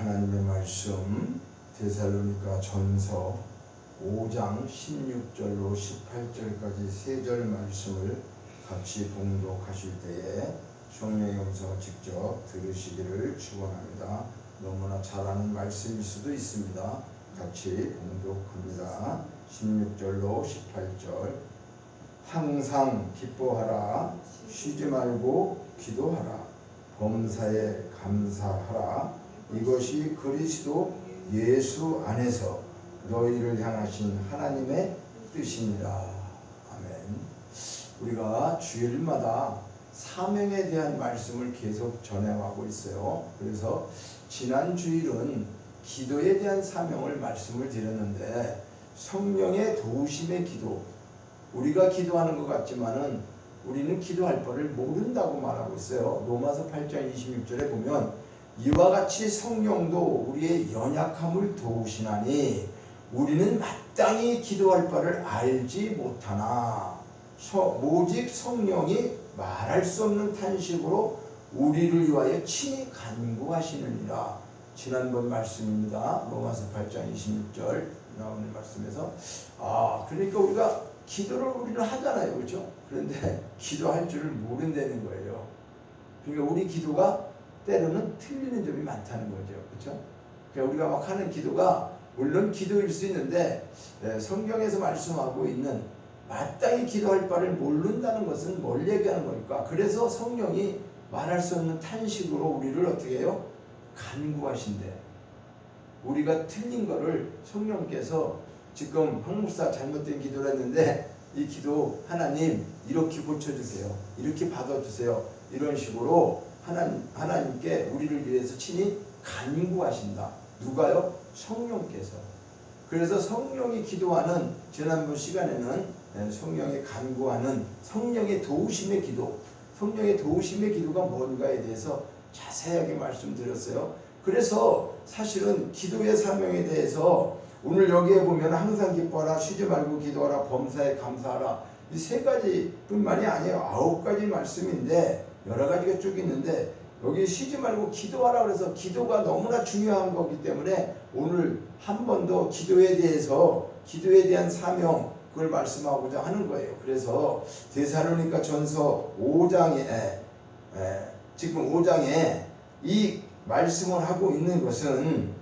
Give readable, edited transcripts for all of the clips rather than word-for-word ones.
하나님의 말씀 데살로니가 전서 5장 16절로 18절까지 세 절 말씀을 같이 봉독하실 때에 성령의 음성을 직접 들으시기를 축원합니다. 너무나 잘 아는 말씀일 수도 있습니다. 같이 봉독합니다. 16절로 18절. 항상 기뻐하라. 쉬지 말고 기도하라. 범사에 감사하라. 이것이 그리스도 예수 안에서 너희를 향하신 하나님의 뜻이니라. 아멘. 우리가 주일마다 사명에 대한 말씀을 계속 전해가고 있어요. 그래서 지난 주일은 기도에 대한 사명을 말씀을 드렸는데, 성령의 도우심의 기도, 우리가 기도하는 것 같지만은 우리는 기도할 바를 모른다고 말하고 있어요. 로마서 8장 26절에 보면 이와 같이 성령도 우리의 연약함을 도우시나니 우리는 마땅히 기도할 바를 알지 못하나 오직 성령이 말할 수 없는 탄식으로 우리를 위하여 친히 간구하시느니라. 지난번 말씀입니다. 로마서 8장 26절 나오는 말씀에서 그러니까 우리가 기도를 우리는 하잖아요, 그렇죠? 그런데 기도할 줄을 모른다는 거예요. 그러니까 우리 기도가 때로는 틀리는 점이 많다는 거죠, 그렇죠? 그러니까 우리가 막 하는 기도가 물론 기도일 수 있는데, 성경에서 말씀하고 있는 마땅히 기도할 바를 모른다는 것은 뭘 얘기하는 겁니까? 그래서 성령이 말할 수 없는 탄식으로 우리를 어떻게 해요? 간구하신대. 우리가 틀린 거를 성령께서 지금 황목사 잘못된 기도를 했는데 이 기도 하나님 이렇게 고쳐주세요, 이렇게 받아주세요, 이런 식으로 하나님께 우리를 위해서 친히 간구하신다. 누가요? 성령께서. 그래서 성령이 기도하는, 지난번 시간에는 성령이 간구하는 성령의 도우심의 기도, 성령의 도우심의 기도가 뭔가에 대해서 자세하게 말씀드렸어요. 그래서 사실은 기도의 사명에 대해서 오늘 여기에 보면 항상 기뻐하라, 쉬지 말고 기도하라, 범사에 감사하라, 이 세 가지 뿐만이 아니에요. 9가지 말씀인데 여러 가지가 쭉 있는데, 여기 쉬지 말고 기도하라 그래서 기도가 너무나 중요한 거기 때문에 오늘 한 번 더 기도에 대해서, 기도에 대한 사명, 그걸 말씀하고자 하는 거예요. 그래서 데살로니가 전서 5장에 지금 5장에 이 말씀을 하고 있는 것은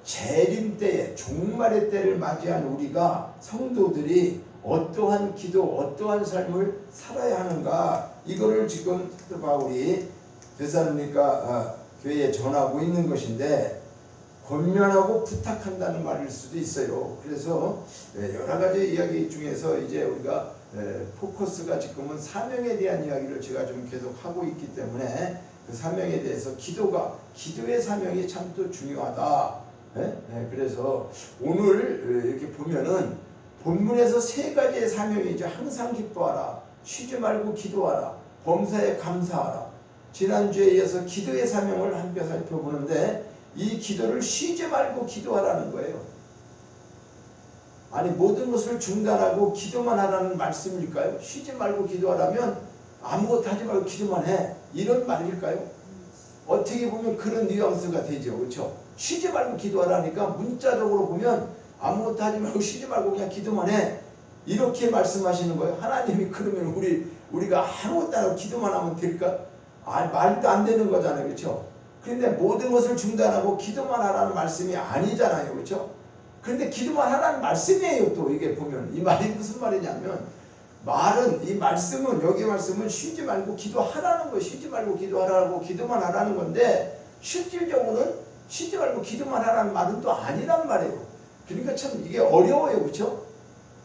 재림 때에, 종말의 때를 맞이한 우리가 성도들이 어떠한 기도, 어떠한 삶을 살아야 하는가, 이거를 지금 사도 바울이 데살로니가 교회에 전하고 있는 것인데, 권면하고 부탁한다는 말일 수도 있어요. 그래서 여러 가지 이야기 중에서 이제 우리가 포커스가 지금은 사명에 대한 이야기를 제가 좀 계속 하고 있기 때문에 그 사명에 대해서, 기도의 사명이 참 또 중요하다. 그래서 오늘 이렇게 보면은 본문에서 세 가지의 사명이죠. 항상 기뻐하라, 쉬지 말고 기도하라, 범사에 감사하라. 지난주에 이어서 기도의 사명을 함께 살펴보는데, 이 기도를 쉬지 말고 기도하라는 거예요. 아니, 모든 것을 중단하고 기도만 하라는 말씀일까요? 쉬지 말고 기도하라면 아무것도 하지 말고 기도만 해, 이런 말일까요? 어떻게 보면 그런 뉘앙스가 되죠, 그렇죠? 쉬지 말고 기도하라니까 문자적으로 보면 아무것도 하지 말고 쉬지 말고 그냥 기도만 해, 이렇게 말씀하시는 거예요. 하나님이 그러면 우리가 아무것도 안 하고 기도만 하면 될까? 말도 안 되는 거잖아요, 그렇죠? 그런데 모든 것을 중단하고 기도만 하라는 말씀이 아니잖아요, 그렇죠? 그런데 기도만 하라는 말씀이에요. 또 이게 보면 이 말이 무슨 말이냐면, 이 말씀은, 여기 말씀은 쉬지 말고 기도하라는 거예요. 쉬지 말고 기도하라고, 기도만 하라는 건데, 실질적으로는 쉬지 말고 기도만 하라는 말은 또 아니란 말이에요. 그러니까 참 이게 어려워요, 그렇죠?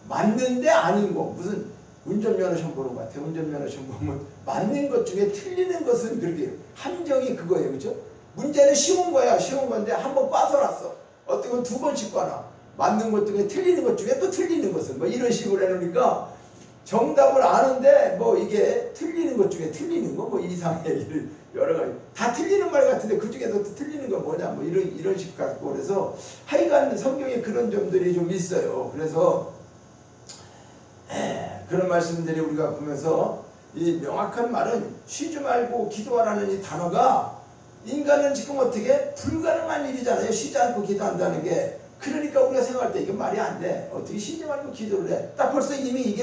맞는데 아닌 거, 무슨 운전면허 시험 보는 것 같아요. 운전면허 시험 보면 맞는 것 중에 틀리는 것은 그렇게 함정이 그거예요, 그렇죠? 문제는 쉬운 거야, 쉬운 건데 한번 꽈서놨어. 어떤 건 2번씩 꽈나. 맞는 것 중에 틀리는 것 중에 또 틀리는 것은 뭐 이런 식으로 해놓으니까 정답을 아는데 뭐 이게 틀리는 것 중에 틀리는 거 뭐 이상해, 여러 가지 다 틀리는 말 같은데 그 중에서 틀리는 건 뭐냐, 뭐 이런 식 같고. 그래서 하여간 성경에 그런 점들이 좀 있어요. 그래서 그런 말씀들이 우리가 보면서 이 명확한 말은 쉬지 말고 기도하라는 이 단어가 인간은 지금 어떻게 불가능한 일이잖아요. 쉬지 않고 기도한다는 게. 그러니까 우리가 생각할 때 이게 말이 안 돼. 어떻게 쉬지 말고 기도를 해. 딱 벌써 이미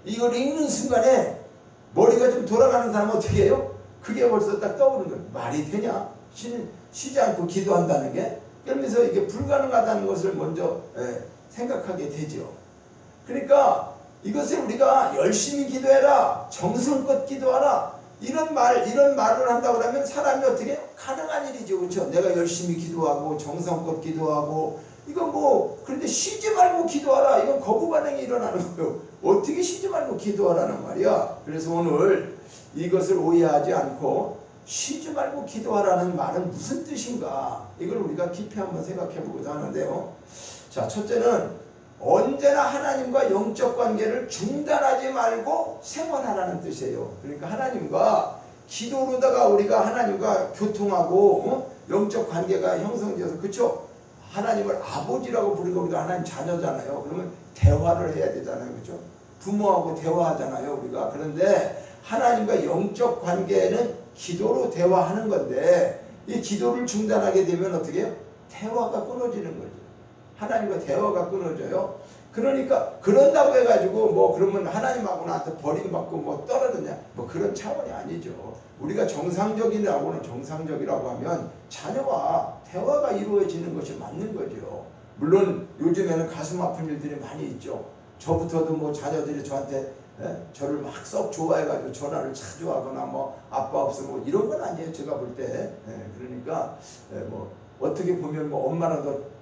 이걸 읽는 순간에 머리가 좀 돌아가는 사람은 어떻게 해요? 그게 벌써 딱 떠오르는 거예요. 말이 되냐? 쉬지 않고 기도한다는 게. 그러면서 이게 불가능하다는 것을 먼저 생각하게 되죠. 그러니까 이것을 우리가 열심히 기도해라, 정성껏 기도하라, 이런 말을 한다고 하면 사람이 어떻게 가능한 일이죠. 그렇죠? 내가 열심히 기도하고 정성껏 기도하고 이건 그런데 쉬지 말고 기도하라, 이건 거부 반응이 일어나는 거예요. 어떻게 쉬지 말고 기도하라는 말이야. 그래서 오늘 이것을 오해하지 않고 쉬지 말고 기도하라는 말은 무슨 뜻인가, 이걸 우리가 깊이 한번 생각해 보고자 하는데요. 자, 첫째는 언제나 하나님과 영적 관계를 중단하지 말고 생활하라는 뜻이에요. 그러니까 하나님과 기도로다가 우리가 하나님과 교통하고 영적 관계가 형성되어서, 그렇죠? 하나님을 아버지라고 부르고 우리가 하나님 자녀잖아요. 그러면 대화를 해야 되잖아요. 그렇죠? 부모하고 대화하잖아요, 우리가. 그런데 하나님과 영적 관계는 기도로 대화하는 건데, 이 기도를 중단하게 되면 어떻게 해요? 대화가 끊어지는 거죠. 하나님과 대화가 끊어져요. 그러니까 그런다고 해가지고 그러면 하나님하고 나한테 버림받고 떨어졌냐, 그런 차원이 아니죠. 우리가 정상적이라고 하면 자녀와 대화가 이루어지는 것이 맞는 거죠. 물론 요즘에는 가슴 아픈 일들이 많이 있죠. 저부터도 자녀들이 저한테 저를 막 썩 좋아해가지고 전화를 자주 하거나 아빠 없으면 이런 건 아니에요, 제가 볼 때. 그러니까 어떻게 보면 엄마랑 더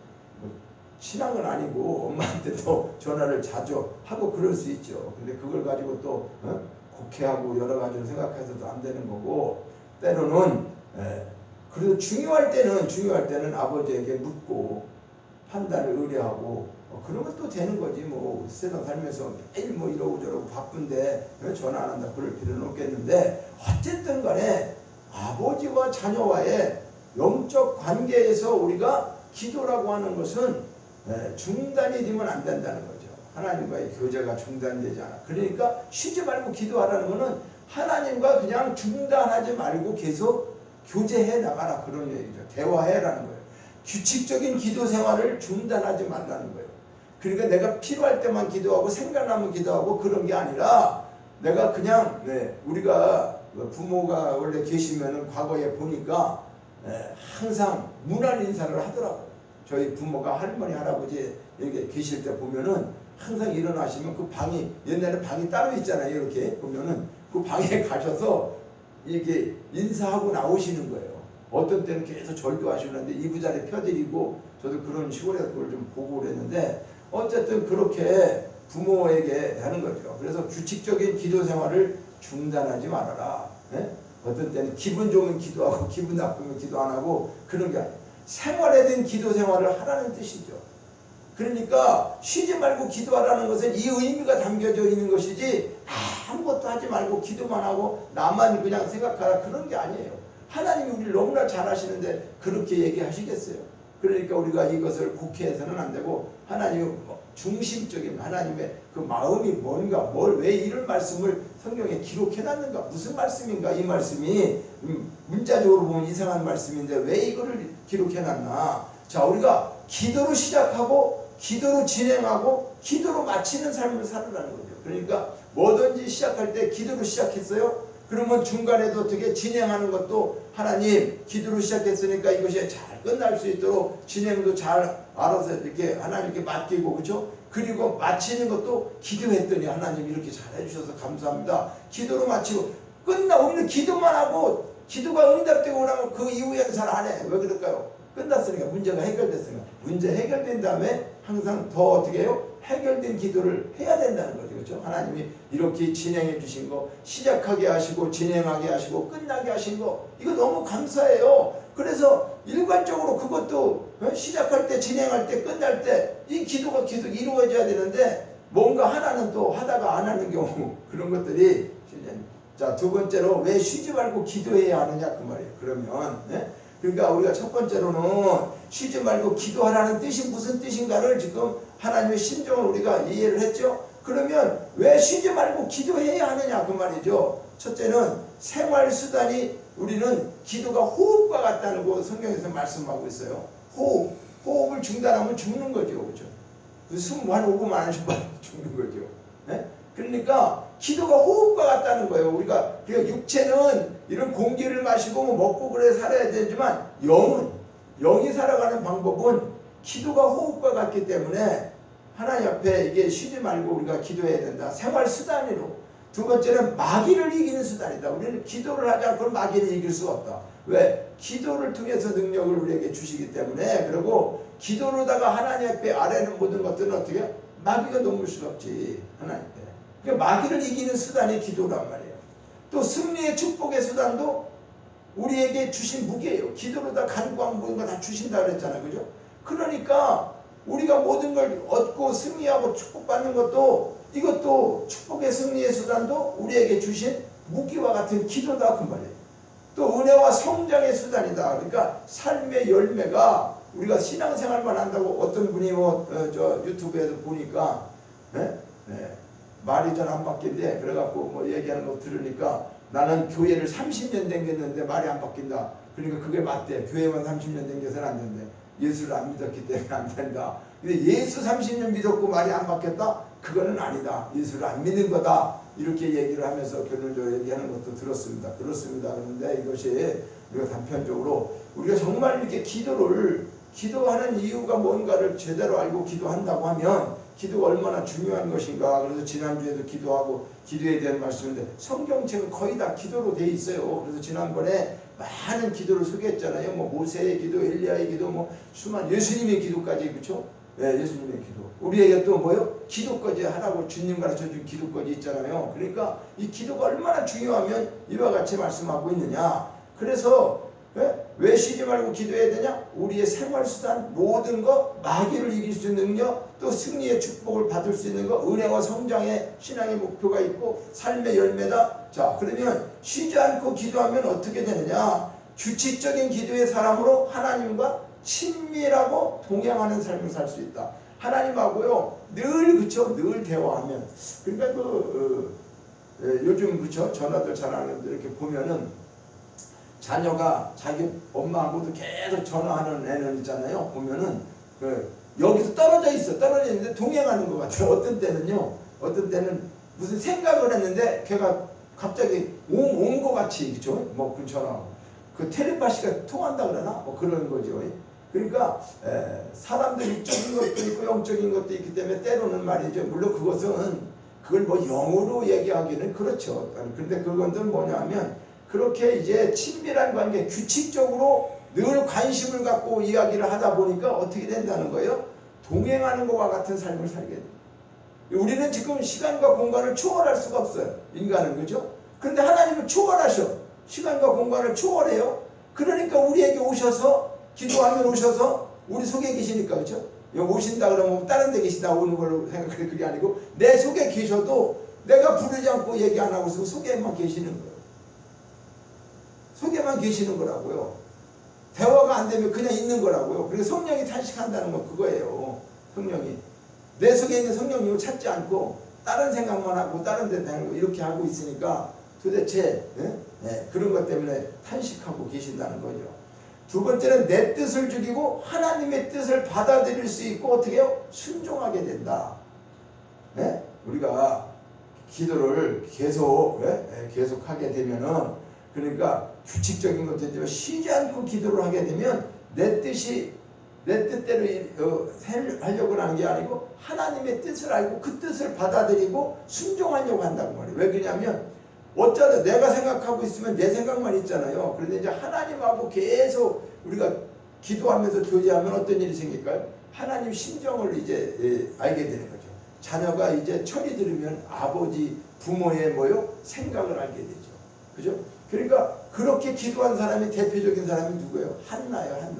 친한 건 아니고 엄마한테 또 전화를 자주 하고 그럴 수 있죠. 근데 그걸 가지고 또 곡해하고 여러 가지를 생각해서도 안 되는 거고, 때로는 그래도 중요할 때는 아버지에게 묻고 판단을 의뢰하고 그러면 또 되는 거지. 세상 살면서 매일 이러고 저러고 바쁜데 전화 안 한다 그럴 필요는 없겠는데, 어쨌든 간에 아버지와 자녀와의 영적 관계에서 우리가 기도라고 하는 것은 중단이 되면 안 된다는 거죠. 하나님과의 교제가 중단되지 않아. 그러니까 쉬지 말고 기도하라는 것은 하나님과 그냥 중단하지 말고 계속 교제해 나가라, 그런 얘기죠. 대화해라는 거예요. 규칙적인 기도 생활을 중단하지 말라는 거예요. 그러니까 내가 필요할 때만 기도하고 생각나면 기도하고 그런 게 아니라, 내가 그냥 우리가 부모가 원래 계시면은 과거에 보니까 항상 문안 인사를 하더라고요. 저희 부모가 할머니 할아버지 이렇게 계실 때 보면은 항상 일어나시면 그 방이, 옛날에 방이 따로 있잖아요. 이렇게 보면은 그 방에 가셔서 이렇게 인사하고 나오시는 거예요. 어떤 때는 계속 절도 하시는데 이부자리 펴드리고, 저도 그런 시골에서 그걸 좀 보고 그랬는데, 어쨌든 그렇게 부모에게 하는 거죠. 그래서 규칙적인 기도 생활을 중단하지 말아라. 어떤 때는 기분 좋으면 기도하고 기분 나쁘면 기도 안 하고 그런 게 아니에요. 생활에 대한 기도 생활을 하라는 뜻이죠. 그러니까 쉬지 말고 기도하라는 것은 이 의미가 담겨져 있는 것이지, 아무것도 하지 말고 기도만 하고 나만 그냥 생각하라, 그런 게 아니에요. 하나님이 우리를 너무나 잘 아시는데 그렇게 얘기하시겠어요? 그러니까 우리가 이것을 곡해해서는 안 되고, 하나님 중심적인 하나님의 그 마음이 뭔가, 왜 이런 말씀을 성경에 기록해놨는가, 무슨 말씀인가, 이 말씀이 문자적으로 보면 이상한 말씀인데 왜 이거를 기록해놨나. 자, 우리가 기도로 시작하고 기도로 진행하고 기도로 마치는 삶을 살으라는 거죠. 그러니까 뭐든지 시작할 때 기도로 시작했어요. 그러면 중간에도 어떻게 진행하는 것도 하나님 기도로 시작했으니까 이것이 잘 끝날 수 있도록 진행도 잘 알아서 이렇게 하나님께 맡기고, 그렇죠? 그리고 마치는 것도 기도했더니 하나님 이렇게 잘 해주셔서 감사합니다. 기도로 마치고 우리는 기도만 하고 기도가 응답되고 나면 그 이후에는 잘 안 해. 왜 그럴까요? 끝났으니까, 문제가 해결됐으니까. 문제 해결된 다음에 항상 더 어떻게 해요? 해결된 기도를 해야 된다는 거죠. 그렇죠? 하나님이 이렇게 진행해 주신 거, 시작하게 하시고 진행하게 하시고 끝나게 하신 거, 이거 너무 감사해요. 그래서 일관적으로 그것도 시작할 때, 진행할 때, 끝날 때 이 기도가 계속 이루어져야 되는데, 뭔가 하나는 또 하다가 안 하는 경우, 그런 것들이. 자, 두 번째로 왜 쉬지 말고 기도해야 하느냐 그 말이에요. 그러면 그러니까 우리가 첫 번째로는 쉬지 말고 기도하라는 뜻이 무슨 뜻인가를 지금 하나님의 심정을 우리가 이해를 했죠. 그러면 왜 쉬지 말고 기도해야 하느냐 그 말이죠. 첫째는 생활수단이 우리는 기도가 호흡과 같다는 거 성경에서 말씀하고 있어요. 호흡을 중단하면 죽는 거죠. 그죠? 숨 한 5분 안 쉬면 죽는 거죠. 네? 그러니까 기도가 호흡과 같다는 거예요. 우리가 육체는 이런 공기를 마시고 먹고 그래 살아야 되지만 영이 살아가는 방법은 기도가 호흡과 같기 때문에 하나님 앞에 이게 쉬지 말고 우리가 기도해야 된다. 생활 수단으로. 두 번째는 마귀를 이기는 수단이다. 우리는 기도를 하지 않고는 마귀를 이길 수가 없다. 왜? 기도를 통해서 능력을 우리에게 주시기 때문에. 그리고 기도로다가 하나님 앞에 아뢰는 모든 것들은 어떻게 해요? 마귀가 넘을 수가 없지. 하나님 앞에. 그러니까 마귀를 이기는 수단이 기도란 말이에요. 또 승리의 축복의 수단도 우리에게 주신 무기예요. 기도로다 간구한 모든 거 다 주신다 그랬잖아요. 그죠? 그러니까 우리가 모든 걸 얻고 승리하고 축복받는 것도 이것도 축복의 승리의 수단도 우리에게 주신 무기와 같은 기도다 그 말이에요. 또 은혜와 성장의 수단이다. 그러니까 삶의 열매가 우리가 신앙생활만 한다고 어떤 분이 저 유튜브에도 보니까 말이 잘 안 바뀐대. 그래갖고 얘기하는 거 들으니까 나는 교회를 30년 댕겼는데 말이 안 바뀐다. 그러니까 그게 맞대. 교회만 30년 댕겨서는 안 된대. 예수를 안 믿었기 때문에 안 된다. 근데 예수 30년 믿었고 말이 안 바뀌었다? 그거는 아니다. 예수를 안 믿는 거다. 이렇게 얘기를 하면서 결론적으로 얘기하는 것도 들었습니다. 그렇습니다. 그런데 이것이 우리가 단편적으로 우리가 정말 이렇게 기도하는 이유가 뭔가를 제대로 알고 기도한다고 하면 기도가 얼마나 중요한 것인가. 그래서 지난주에도 기도하고 기도에 대한 말씀인데 성경책은 거의 다 기도로 돼 있어요. 그래서 지난번에 많은 기도를 소개했잖아요. 모세의 기도, 엘리야의 기도, 수많은 예수님의 기도까지. 그렇죠? 네, 예수님의 기도. 우리에게 또 뭐요? 기도까지 하라고 주님 가르쳐준 기도까지 있잖아요. 그러니까 이 기도가 얼마나 중요하면 이와 같이 말씀하고 있느냐. 그래서 왜 쉬지 말고 기도해야 되냐? 우리의 생활수단 모든 거 마귀를 이길 수 있는 능력, 또 승리의 축복을 받을 수 있는 거, 은혜와 성장의 신앙의 목표가 있고 삶의 열매다. 자, 그러면 쉬지 않고 기도하면 어떻게 되느냐? 규칙적인 기도의 사람으로 하나님과 친밀하고 동행하는 삶을 살 수 있다. 하나님하고요 늘 대화하면. 그러니까 요즘 그쵸 전화도 잘하는 이렇게 보면은 자녀가 자기 엄마하고도 계속 전화하는 애는 있잖아요. 보면은 여기서 떨어져 있는데 동행하는 것 같아요. 어떤 때는 무슨 생각을 했는데 걔가 갑자기 온 것 같이 그쵸 그 전화하고 그 텔레파시가 통한다 그러나 그런 거죠. 그러니까 사람들 육적인 것도 있고 영적인 것도 있기 때문에 때로는 말이죠. 물론 그걸 영어로 얘기하기는 그렇죠. 그런데 그건 뭐냐면 그렇게 이제 친밀한 관계, 규칙적으로 늘 관심을 갖고 이야기를 하다 보니까 어떻게 된다는 거예요? 동행하는 것과 같은 삶을 살게 됩니다. 우리는 지금 시간과 공간을 초월할 수가 없어요. 인간은 그죠? 그런데 하나님은 초월하셔. 시간과 공간을 초월해요. 그러니까 우리에게 오셔서 기도하면 오셔서 우리 속에 계시니까 그죠? 여기 오신다 그러면 다른 데 계시다 오는 걸로 생각해. 그게 아니고 내 속에 계셔도 내가 부르지 않고 얘기 안 하고 속에만 계시는 거예요. 속에만 계시는 거라고요. 대화가 안 되면 그냥 있는 거라고요. 그래서 성령이 탄식한다는 건 그거예요. 성령이 내 속에 있는 성령님을 찾지 않고 다른 생각만 하고 다른 데 다니고 이렇게 하고 있으니까 도대체 그런 것 때문에 탄식하고 계신다는 거죠. 두 번째는 내 뜻을 죽이고 하나님의 뜻을 받아들일 수 있고 어떻게 해요? 순종하게 된다. 우리가 기도를 계속 하게 되면은 그러니까 규칙적인 것도 있지만 쉬지 않고 기도를 하게 되면 내 뜻대로 하려고 하는 게 아니고 하나님의 뜻을 알고 그 뜻을 받아들이고 순종하려고 한다고 말이에요. 왜 그러냐면 어쩌다 내가 생각하고 있으면 내 생각만 있잖아요. 그런데 이제 하나님하고 계속 우리가 기도하면서 교제하면 어떤 일이 생길까요? 하나님 심정을 이제 알게 되는 거죠. 자녀가 이제 철이 들으면 아버지 부모의 생각을 알게 되죠. 그죠? 그러니까 그렇게 기도한 사람이 대표적인 사람이 누구예요? 한나예요.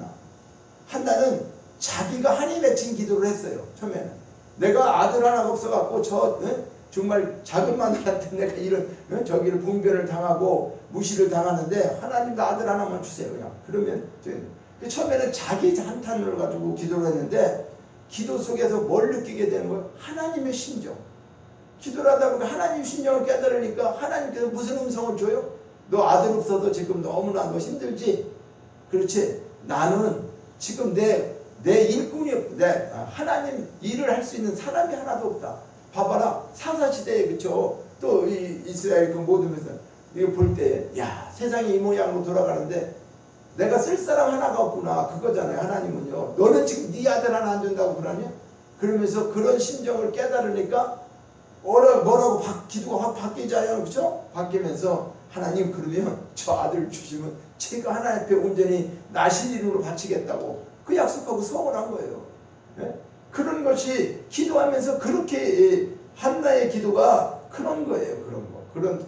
한나는 자기가 한이 맺힌 기도를 했어요. 처음에는 내가 아들 하나가 없어갖고 정말 작은 마누라한테 내가 이런 저기를 분별을 당하고 무시를 당하는데 하나님도 아들 하나만 주세요. 그냥 그러면 처음에는 자기 한탄을 가지고 기도를 했는데 기도 속에서 뭘 느끼게 되는 거예요? 하나님의 심정. 기도를 하다 보니까 하나님 심정을 깨달으니까 하나님께서 무슨 음성을 줘요? 너 아들 없어서 지금 너무나 너 힘들지? 그렇지? 나는 지금 내 일꾼이 하나님 일을 할 수 있는 사람이 하나도 없다. 봐봐라. 사사시대에 그쵸? 또 이 이스라엘 그 모든 것을 이거 볼 때 야 세상이 이 모양으로 돌아가는데 내가 쓸 사람 하나가 없구나. 그거잖아요. 하나님은요. 너는 지금 네 아들 하나 안 준다고 그러냐? 그러면서 그런 심정을 깨달으니까 뭐라고 기도가 확 바뀌잖아요. 그렇죠? 바뀌면서 하나님 그러면 저 아들 주시면 제가 하나님 앞에 온전히 나신 이름으로 바치겠다고 그 약속하고 서원한 거예요. 네? 그런 것이 기도하면서 그렇게 한나의 기도가 그런 거예요.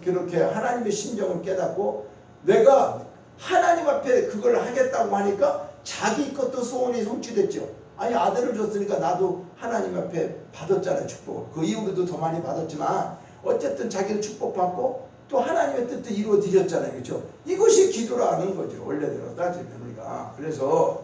그렇게 하나님의 심정을 깨닫고 내가 하나님 앞에 그걸 하겠다고 하니까 자기 것도 소원이 성취됐죠. 아니 아들을 줬으니까 나도 하나님 앞에 받았잖아요. 축복. 그 이후로도 더 많이 받았지만 어쨌든 자기도 축복받고 또 하나님의 뜻도 이루어 드렸잖아요. 그렇죠? 이것이 기도라는 거죠. 원래대로 따지면 우리가. 그래서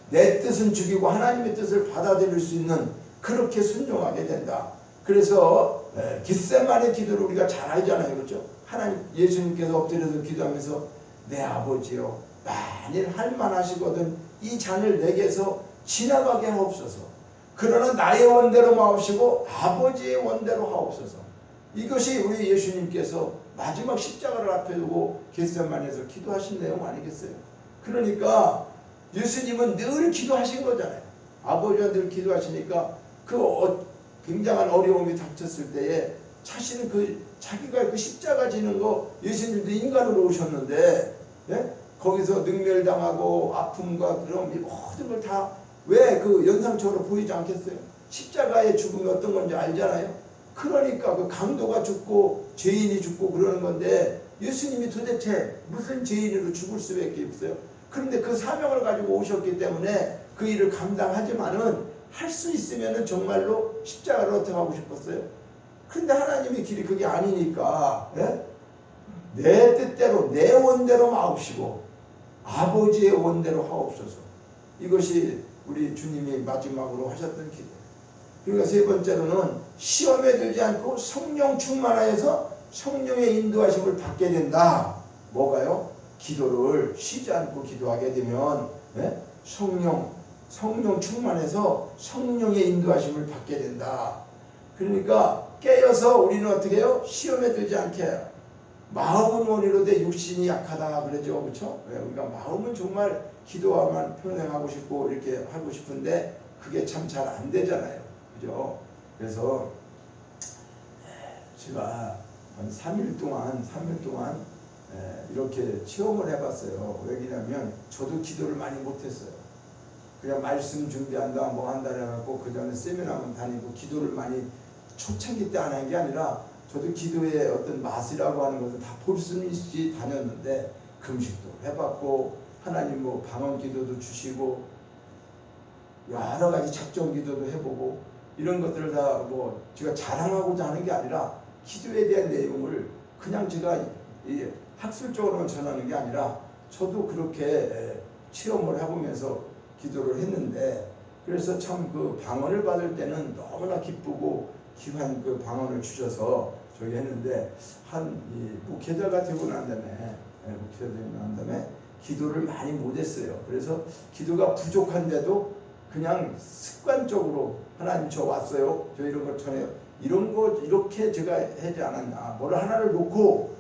내 뜻은 죽이고 하나님의 뜻을 받아들일 수 있는 그렇게 순종하게 된다. 그래서 겟세마네 기도를 우리가 잘 알잖아요. 그렇죠? 하나님 예수님께서 엎드려서 기도하면서 내 아버지요 만일 할만하시거든 이 잔을 내게서 지나가게 하옵소서. 그러나 나의 원대로 마옵시고 아버지의 원대로 하옵소서. 이것이 우리 예수님께서 마지막 십자가를 앞에 두고 겟세마네에서 기도하신 내용 아니겠어요? 그러니까 예수님은 늘 기도하신 거잖아요. 아버지가 늘 기도하시니까 굉장한 어려움이 닥쳤을 때에 자신은 자기가 그 십자가 지는 거 예수님도 인간으로 오셨는데 거기서 능멸당하고 아픔과 그런 모든 걸 다 왜 그 연상적으로 보이지 않겠어요? 십자가의 죽음이 어떤 건지 알잖아요. 그러니까 그 강도가 죽고 죄인이 죽고 그러는 건데 예수님이 도대체 무슨 죄인으로 죽을 수밖에 없어요. 그런데 그 사명을 가지고 오셨기 때문에 그 일을 감당하지만은 할 수 있으면은 정말로 십자가를 어떻게 하고 싶었어요? 그런데 하나님의 길이 그게 아니니까 내 뜻대로 내 원대로 마옵시고 아버지의 원대로 하옵소서. 이것이 우리 주님이 마지막으로 하셨던 기도. 그러니까 세 번째로는 시험에 들지 않고 성령 충만하여서 성령의 인도하심을 받게 된다. 뭐가요? 기도를 쉬지 않고 기도하게 되면 성령 충만해서 성령의 인도하심을 받게 된다. 그러니까 깨어서 우리는 어떻게 해요? 시험에 들지 않게. 마음은 원이로되 육신이 약하다 그러죠. 그렇죠? 우리가 마음은 정말 기도하면 평행하고 싶고 이렇게 하고 싶은데 그게 참 잘 안 되잖아요. 그죠? 그래서 제가 한 3일 동안 이렇게 체험을 해봤어요. 왜냐면 저도 기도를 많이 못했어요. 그냥 말씀 준비한다 뭐 한다 해갖고 그 전에 세미나만 다니고 기도를 많이 초창기 때 안 한 게 아니라 저도 기도의 어떤 맛이라고 하는 것을 다 볼 수 있이 다녔는데 금식도 해봤고 하나님 뭐 방언 기도도 주시고 여러 가지 작정 기도도 해보고 이런 것들을 다 뭐 제가 자랑하고자 하는 게 아니라 기도에 대한 내용을 그냥 제가 학술적으로만 전하는 게 아니라 저도 그렇게 체험을 해보면서 기도를 했는데 그래서 참 그 방언을 받을 때는 너무나 기쁘고 귀한 그 방언을 주셔서 저기 했는데 목회자가 되고 난 다음에 기도를 많이 못했어요. 그래서 기도가 부족한데도 그냥 습관적으로 하나님 저 왔어요. 저 이런 걸 전해요. 이런 거 이렇게 제가 하지 않았나. 뭘 하나를 놓고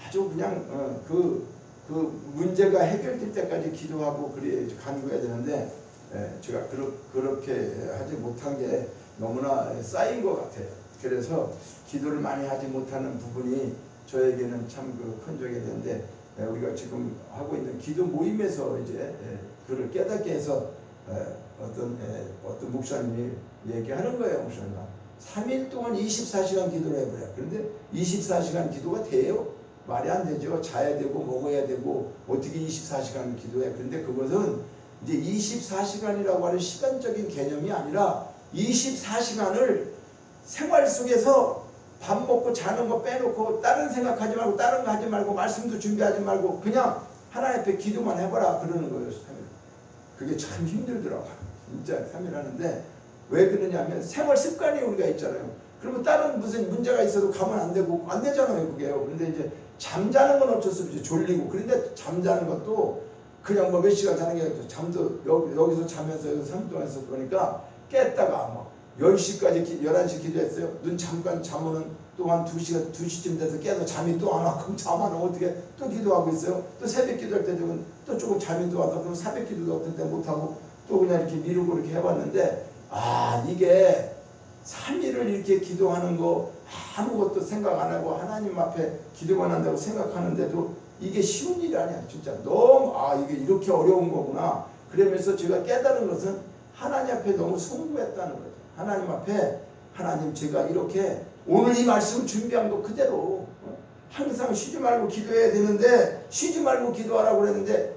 아주 그냥 그 문제가 해결될 때까지 기도하고 그래 간구해야 되는데 제가 그렇게 하지 못한 게 너무나 쌓인 것 같아요. 그래서 기도를 많이 하지 못하는 부분이 저에게는 참 큰 적이 되는데 우리가 지금 하고 있는 기도 모임에서 이제 그를 깨닫게 해서 어떤 목사님이 얘기하는 거예요. 목사님이 3일 동안 24시간 기도를 해버려요. 그런데 24시간 기도가 돼요? 말이 안 되죠. 자야 되고 먹어야 되고 어떻게 24시간 기도해. 그런데 그것은 이제 24시간이라고 하는 시간적인 개념이 아니라 24시간을 생활 속에서 밥 먹고 자는 거 빼놓고 다른 생각하지 말고 다른 거 하지 말고 말씀도 준비하지 말고 그냥 하나님 앞에 기도만 해봐라 그러는 거예요. 3일. 그게 참 힘들더라고요. 진짜 3일 하는데 왜 그러냐면 생활 습관이 우리가 있잖아요. 그러면 다른 무슨 문제가 있어도 가면 안 되고 안 되잖아요. 그게요. 그런데 이제 잠자는 건 어쩔 수 없지. 졸리고. 그런데 잠자는 것도 그냥 뭐 몇 시간 자는 게 아니고 잠도 여기서 자면서 여기서 3분 동안 있었 보니까 깼다가 뭐 10시까지 11시 기도했어요. 눈 잠깐 잠오는 동안 2시간 2시쯤 돼서 깨도 잠이 또 안 와. 그럼 잠 안 오면 어떻게 또 기도하고 있어요. 또 새벽 기도할 때 되면 또 조금 잠이 또 와서 그럼 새벽 기도도 어떤 때 못하고 또 그냥 이렇게 미루고 이렇게 해봤는데 이게 3일을 이렇게 기도하는 거 아무것도 생각 안 하고 하나님 앞에 기도만 한다고 생각하는데도 이게 쉬운 일이 아니야. 진짜 너무 이게 이렇게 어려운 거구나. 그러면서 제가 깨달은 것은 하나님 앞에 너무 송구했다는 거죠. 하나님 앞에 하나님 제가 이렇게 오늘 이 말씀 준비한 거 그대로 항상 쉬지 말고 기도해야 되는데 쉬지 말고 기도하라고 그랬는데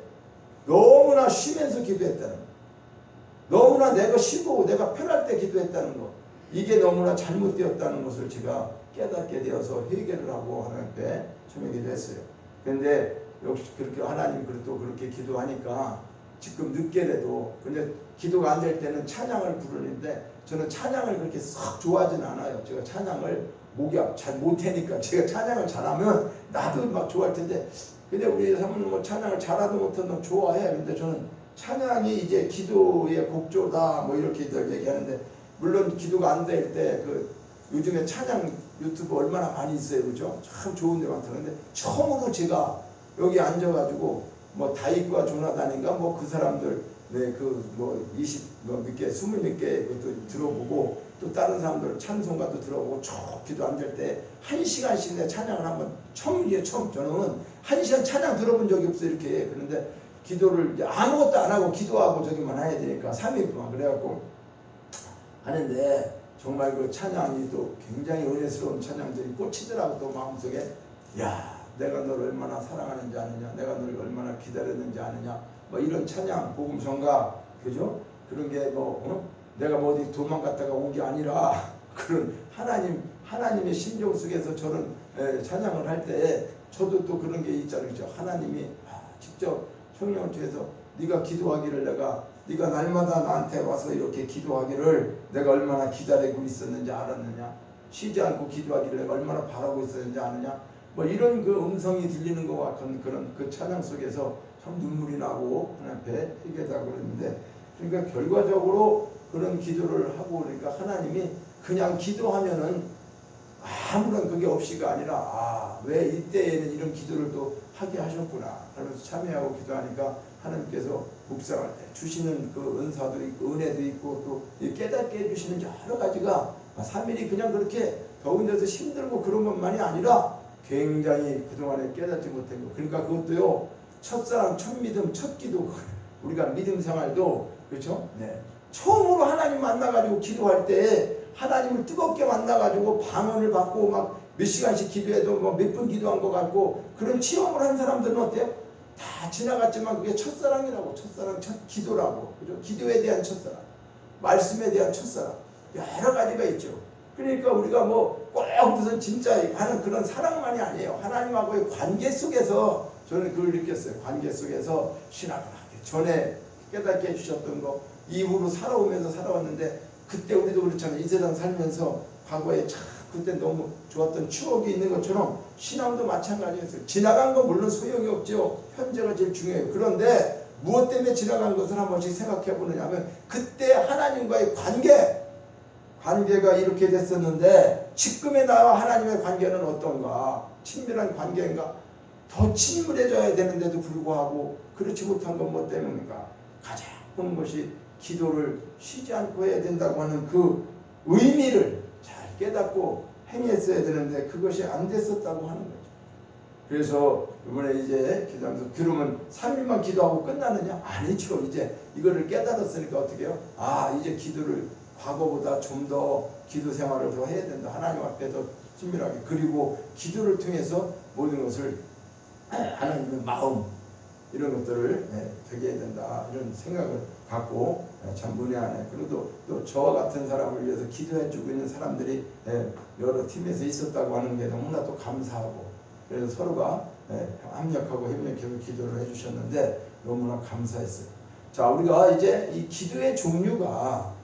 너무나 쉬면서 기도했다는 거. 너무나 내가 쉬고 내가 편할 때 기도했다는 거. 이게 너무나 잘못되었다는 것을 제가 깨닫게 되어서 회개를 하고 하나님 앞에 처음에 기도했어요. 그런데 역시 그렇게 하나님 또 그렇게 기도하니까 지금 늦게라도 근데 기도가 안 될 때는 찬양을 부르는데 저는 찬양을 그렇게 썩 좋아하진 않아요. 제가 찬양을 목이 잘 못하니까 제가 찬양을 잘하면 나도 막 좋아할 텐데 근데 우리 사모님 뭐 찬양을 잘하도 못하도 좋아해. 근데 저는 찬양이 이제 기도의 곡조다 뭐 이렇게 얘기하는데 물론 기도가 안 될 때 요즘에 찬양 유튜브 얼마나 많이 있어요. 그죠? 참 좋은 데 많던데 처음으로 제가 여기 앉아가지고 뭐 다윗과 조나단인가 뭐 그 사람들 뭐 20몇 개 20몇 개 그것도 들어보고 또 다른 사람들 찬송가도 들어보고 쭉 기도 안 될 때 1시간씩 내 찬양을 한번 처음이에요. 처음 저는 1시간 찬양 들어본 적이 없어요. 이렇게 그런데 기도를 이제 아무것도 안 하고 기도하고 저기만 해야 되니까 3일 동안 그래갖고 하는데 정말 그 찬양이 또 굉장히 은혜스러운 찬양들이 꽂히더라고. 또 마음속에 내가 너를 얼마나 사랑하는지 아느냐, 내가 너를 얼마나 기다렸는지 아느냐, 뭐 이런 찬양 복음성가 그죠? 그런 게 내가 뭐 어디 도망갔다가 온 게 아니라 그런 하나님의 심정 속에서 저런 찬양을 할 때 저도 또 그런 게 있잖아요. 그죠? 하나님이 직접 성령을 통해서 네가 기도하기를 네가 날마다 나한테 와서 이렇게 기도하기를 내가 얼마나 기다리고 있었는지 알았느냐, 쉬지 않고 기도하기를 내가 얼마나 바라고 있었는지 아느냐, 뭐 이런 그 음성이 들리는 것과 같은 그런 그 찬양 속에서 참 눈물이 나고 하나님 앞에 회개하고 그랬는데 그러니까 결과적으로 그런 기도를 하고 그러니까 하나님이 그냥 기도하면은 아무런 그게 없이가 아니라 왜 이때에는 이런 기도를 또 하게 하셨구나 하면서 참여하고 기도하니까 하나님께서 묵상할 때 주시는 그 은사도 있고 은혜도 있고 또 깨닫게 해주시는 여러 가지가 3일이 그냥 그렇게 더운 데서 힘들고 그런 것만이 아니라 굉장히 그동안에 깨닫지 못한 거. 그러니까 그것도요 첫사랑 첫믿음 첫기도 우리가 믿음 생활도 그렇죠? 네. 처음으로 하나님 만나가지고 기도할 때 하나님을 뜨겁게 만나가지고 방언을 받고 막 몇 시간씩 기도해도 뭐 몇 분 기도한 것 같고 그런 체험을 한 사람들은 어때요? 다 지나갔지만 그게 첫사랑이라고. 첫사랑 첫 기도라고. 그죠? 기도에 대한 첫사랑, 말씀에 대한 첫사랑 여러 가지가 있죠. 그러니까 우리가 뭐 꼭 무슨 진짜 하는 그런 사랑만이 아니에요. 하나님하고의 관계 속에서 저는 그걸 느꼈어요. 관계 속에서 신학을 하기 전에 깨닫게 해주셨던 거 이후로 살아오면서 살아왔는데 그때 우리도 그렇잖아요. 이 세상 살면서 과거에 참 그때 너무 좋았던 추억이 있는 것처럼 신앙도 마찬가지였어요. 지나간 건 물론 소용이 없죠. 현재가 제일 중요해요. 그런데 무엇 때문에 지나간 것을 한 번씩 생각해 보느냐 하면 그때 하나님과의 관계가 이렇게 됐었는데 지금의 나와 하나님의 관계는 어떤가? 친밀한 관계인가? 더 친밀해져야 되는데도 불구하고 그렇지 못한 건 뭐 때문인가? 가장 큰 것이 기도를 쉬지 않고 해야 된다고 하는 그 의미를 잘 깨닫고 행했어야 되는데 그것이 안 됐었다고 하는 거죠. 그래서 이번에 이제 기도하면서 그러면 3일만 기도하고 끝나느냐? 아니죠. 이제 이거를 깨달았으니까 어떻게 해요? 이제 기도를 과거보다 좀 더 기도 생활을 더 해야 된다. 하나님 앞에 더 친밀하게. 그리고 기도를 통해서 모든 것을 하나님의 마음 이런 것들을 되게 해야 된다. 이런 생각을 갖고 참 문외하네. 그래도 또 저와 같은 사람을 위해서 기도해주고 있는 사람들이 여러 팀에서 있었다고 하는 게 너무나 또 감사하고 그래서 서로가 합력하고 협력해서 기도를 해주셨는데 너무나 감사했어요. 자, 우리가 이제 이 기도의 종류가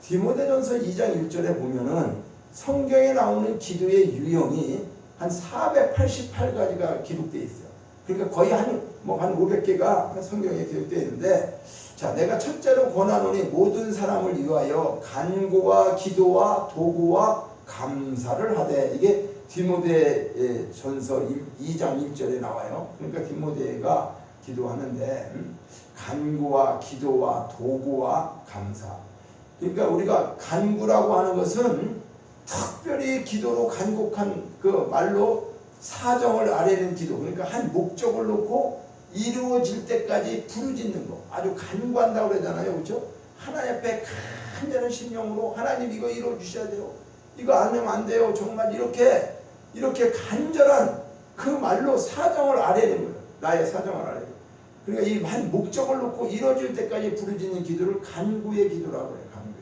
디모데전서 2장 1절에 보면은 성경에 나오는 기도의 유형이 한 488가지가 기록되어 있어요. 그러니까 거의 한 500개가 성경에 기록되어 있는데, 자, 내가 첫째로 권하노니 모든 사람을 위하여 간구와 기도와 도구와 감사를 하되, 이게 디모데 전서 2장 1절에 나와요. 그러니까 디모데가 기도하는데, 간구와 기도와 도구와 감사. 그러니까 우리가 간구라고 하는 것은 특별히 기도로 간곡한 그 말로 사정을 아뢰는 기도, 그러니까 한 목적을 놓고 이루어질 때까지 부르짖는 거, 아주 간구한다고 그러잖아요. 그렇죠? 하나님 앞에 간절한 심령으로 하나님 이거 이루어 주셔야 돼요, 이거 안 하면 안 돼요, 정말 이렇게 간절한 그 말로 사정을 아뢰는 거예요. 나의 사정을 아뢰는 거예요. 그러니까 이 한 목적을 놓고 이루어질 때까지 부르짖는 기도를 간구의 기도라고 해요. 간구의.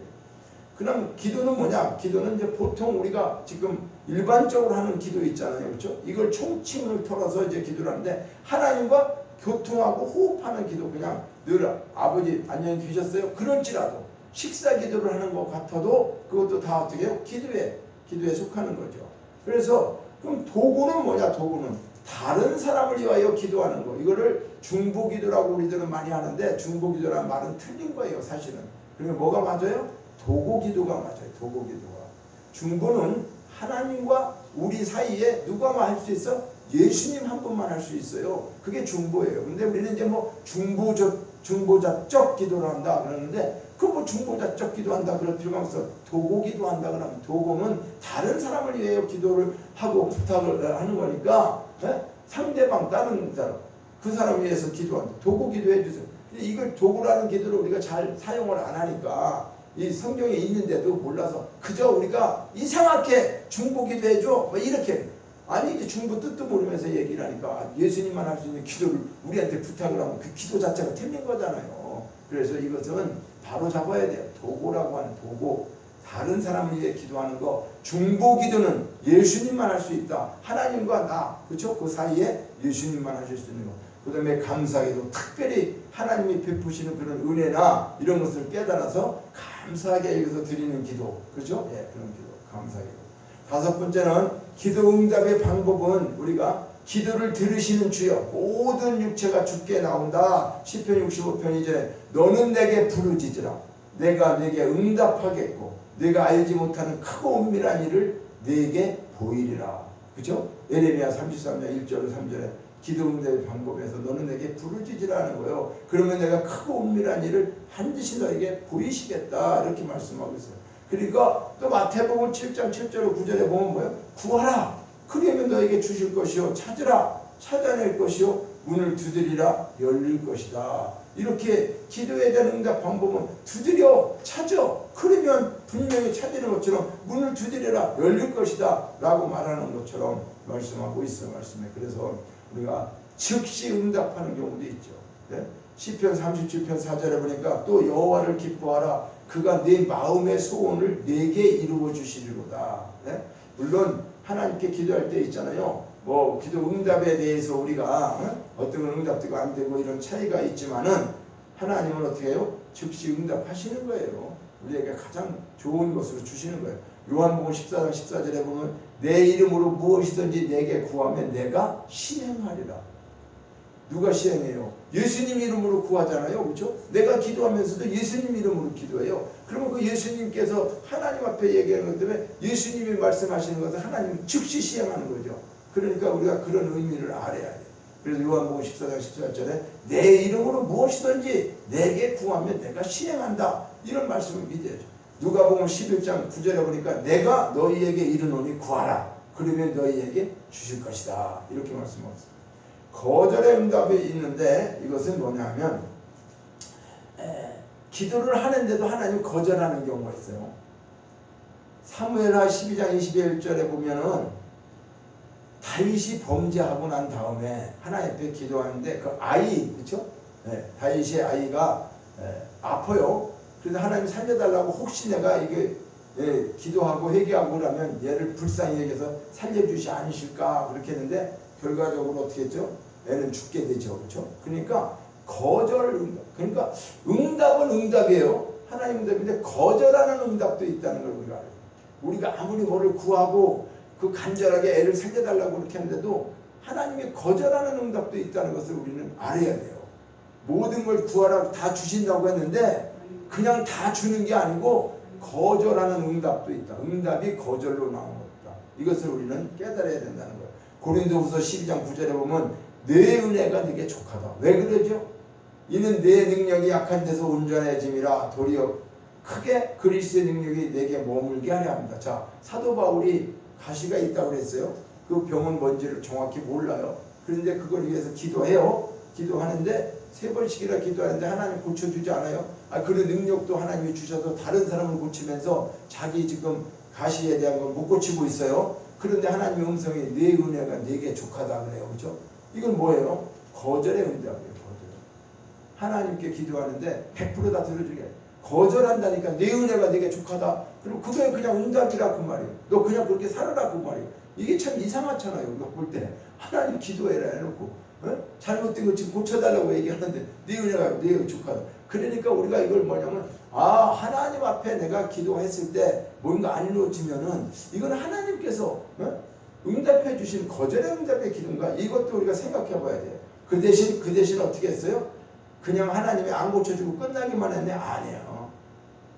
그럼 기도는 뭐냐? 기도는 이제 보통 우리가 지금 일반적으로 하는 기도 있잖아요. 그렇죠? 이걸 총칭을 털어서 이제 기도를 하는데, 하나님과 교통하고 호흡하는 기도, 그냥 늘 아버지 안녕히 계셨어요? 그럴지라도 식사 기도를 하는 것 같아도 그것도 다 어떻게 해요? 기도에 속하는 거죠. 그래서 그럼 도구는 뭐냐? 도구는 다른 사람을 위하여 기도하는 거. 이거를 중보기도라고 우리들은 많이 하는데, 중보기도라는 말은 틀린 거예요, 사실은. 그러니까 뭐가 맞아요? 도구기도가 맞아요. 도구기도가. 중보는 하나님과 우리 사이에 누가 할 수 있어? 예수님 한 분만 할 수 있어요. 그게 중보예요. 근데 우리는 이제 중보자적 기도를 한다 그러는데, 그 중보자적 기도한다 그럴 필요가 없어. 도구기도 한다 그러면, 도구는 다른 사람을 위해 기도를 하고 부탁을 하는 거니까, 상대방, 다른 사람, 그 사람 위해서 기도한다. 도구기도 해주세요. 근데 이걸 도구라는 기도를 우리가 잘 사용을 안 하니까, 이 성경에 있는데도 몰라서 그저 우리가 이상하게 중보기도 해줘 이렇게, 아니 이제 중보 뜻도 모르면서 얘기를 하니까 예수님만 할 수 있는 기도를 우리한테 부탁을 하면 그 기도 자체가 틀린 거잖아요. 그래서 이것은 바로 잡아야 돼요. 도구라고 하는 도구, 다른 사람을 위해 기도하는 거. 중보기도는 예수님만 할 수 있다. 하나님과 나, 그렇죠? 그 사이에 예수님만 하실 수 있는 거. 그 다음에 감사기도, 특별히 하나님이 베푸시는 그런 은혜나 이런 것을 깨달아서 감사하게 여기서 드리는 기도, 그렇죠? 예, 그런 기도, 감사기도. 다섯 번째는 기도 응답의 방법은, 우리가 기도를 들으시는 주여, 모든 육체가 주께 나온다. 시편 65편 2절에 너는 내게 부르짖으라, 내가 내게 응답하겠고 내가 알지 못하는 크고 은밀한 일을 내게 보이리라. 그렇죠? 예레미야 33장 1절 3절에 기도 응답의 방법에서 너는 내게 부르짖으라는 거예요. 그러면 내가 크고 은밀한 일을 반드시 너에게 보이시겠다, 이렇게 말씀하고 있어요. 그러니까 또 마태복음 7장 7절 9절에 보면 뭐예요? 구하라, 그러면 너에게 주실 것이요, 찾으라, 찾아낼 것이요, 문을 두드리라, 열릴 것이다. 이렇게 기도에 대한 응답 방법은 두드려, 찾아, 그러면 분명히 찾는 것처럼 문을 두드려라, 열릴 것이다 라고 말하는 것처럼 말씀하고 있어요. 말씀에. 그래서 우리가 즉시 응답하는 경우도 있죠. 네? 시편 37편 4절에 보니까 또 여호와를 기뻐하라, 그가 내 마음의 소원을 내게 이루어 주시리로다. 네? 물론 하나님께 기도할 때 있잖아요. 기도 응답에 대해서 우리가 어떤 건 응답되고 안 되고 이런 차이가 있지만은, 하나님은 어떻게 해요? 즉시 응답하시는 거예요. 우리에게 가장 좋은 것으로 주시는 거예요. 요한복음 14장 14절에 보면 내 이름으로 무엇이든지 내게 구하면 내가 시행하리라. 누가 시행해요? 예수님 이름으로 구하잖아요. 그렇죠? 내가 기도하면서도 예수님 이름으로 기도해요. 그러면 그 예수님께서 하나님 앞에 얘기하는 것 때문에 예수님이 말씀하시는 것을 하나님이 즉시 시행하는 거죠. 그러니까 우리가 그런 의미를 알아야 돼요. 그래서 요한복음 14장 14절에 내 이름으로 무엇이든지 내게 구하면 내가 시행한다, 이런 말씀을 믿어야죠. 누가복음 11장 9절에 보니까 내가 너희에게 이르노니 구하라, 그러면 너희에게 주실 것이다, 이렇게 말씀하고 있습니다. 거절의 응답이 있는데, 이것은 뭐냐면 기도를 하는데도 하나님 거절하는 경우가 있어요. 사무엘하 12장 21절에 보면은 다윗이 범죄하고 난 다음에 하나님 앞에 기도하는데, 그 아이, 그렇죠? 다윗의 아이가 아파요. 그래서 하나님 살려달라고, 혹시 내가 이게 기도하고 회개하고 그러면 얘를 불쌍히 여겨서 살려주시 않으실까, 그렇게 했는데 결과적으로 어떻게 했죠? 애는 죽게 되죠. 그렇죠? 그러니까 그러니까 응답은 응답이에요. 하나님 응답인데 거절하는 응답도 있다는 걸 우리가 알아요. 우리가 아무리 뭐를 구하고 그 간절하게 애를 살려달라고 그렇게 하는데도 하나님이 거절하는 응답도 있다는 것을 우리는 알아야 돼요. 모든 걸 구하라고 다 주신다고 했는데 그냥 다 주는 게 아니고 거절하는 응답도 있다. 응답이 거절로 나온 것이다. 이것을 우리는 깨달아야 된다는 거예요. 고린도후서 12장 9절에 보면 내 은혜가 네게 족하다. 왜 그러죠? 이는 내 능력이 약한 데서 온전해짐이라 도리어 크게 그리스도의 능력이 내게 머물게 하려 합니다. 자, 사도 바울이 가시가 있다고 그랬어요. 그 병은 뭔지를 정확히 몰라요. 그런데 그걸 위해서 기도해요. 기도하는데 3번씩이나 기도하는데 하나님 고쳐주지 않아요. 그런 능력도 하나님이 주셔서 다른 사람을 고치면서 자기 지금 가시에 대한 걸 못 고치고 있어요. 그런데 하나님의 음성이 내 은혜가 내게 족하다 그래요. 그렇죠? 이건 뭐예요? 거절의 응답이에요. 거절. 하나님께 기도하는데 100% 다 들어주게. 거절한다니까 내 은혜가 내게 족하다. 그럼 그게 그냥 응답이라 그 말이에요. 너 그냥 그렇게 살아라 그 말이에요. 이게 참 이상하잖아요. 우리가 볼 때 하나님 기도해라 해놓고 잘못된 거 지금 고쳐달라고 얘기하는데 네 은혜가 내게 족하다. 그러니까 우리가 이걸 뭐냐면 하나님 앞에 내가 기도했을 때 뭔가 안 이루어지면은 이건 하나님께서 응답해 주신 거절의 응답의 기도인가? 이것도 우리가 생각해 봐야 돼요. 그 대신 어떻게 했어요? 그냥 하나님이 안 고쳐주고 끝나기만 했네? 아니에요.